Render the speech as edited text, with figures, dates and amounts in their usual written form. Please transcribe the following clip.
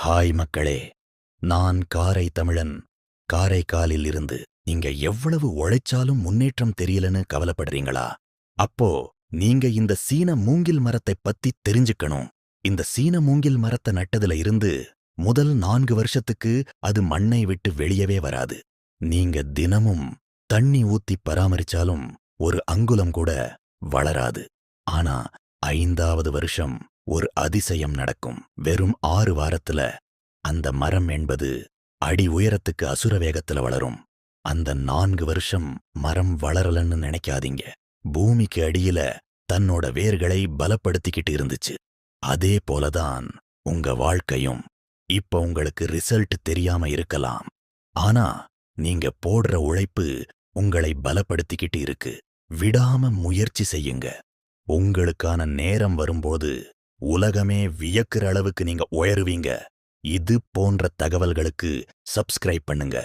Hi மக்களே, நான் காரை தமிழன். காரைக்காலில் இருந்து. நீங்க எவ்வளவு உழைச்சாலும் முன்னேற்றம் தெரியலன்னு கவலைப்படுறீங்களா? அப்போ நீங்க இந்த சீன மூங்கில் மரத்தைப் பத்தி தெரிஞ்சுக்கணும். இந்த சீன மூங்கில் மரத்தை நட்டதுல இருந்து முதல் 4 வருஷத்துக்கு அது மண்ணை விட்டு வெளியவே வராது. நீங்க தினமும் தண்ணி ஊத்தி பராமரிச்சாலும் ஒரு அங்குலம் கூட வளராது. ஆனா 5வது வருஷம் ஒரு அதிசயம் நடக்கும். வெறும் 6 வாரத்துல அந்த மரம் என்பது அடி உயரத்துக்கு அசுர வேகத்துல வளரும். அந்த 4 வருஷம் மரம் வளரலன்னு நினைக்காதீங்க. பூமிக்கு அடியில தன்னோட வேர்களை பலப்படுத்திக்கிட்டு இருந்துச்சு. அதே போலதான் உங்க வாழ்க்கையும். இப்ப உங்களுக்கு ரிசல்ட் தெரியாம இருக்கலாம். ஆனா நீங்க போடுற உழைப்பு உங்களை பலப்படுத்திக்கிட்டு இருக்கு. விடாம முயற்சி செய்யுங்க. உங்களுக்கான நேரம் வரும்போது உலகமே வியக்கிற அளவுக்கு நீங்க உயருவீங்க. இது போன்ற தகவல்களுக்கு சப்ஸ்கிரைப் பண்ணுங்க.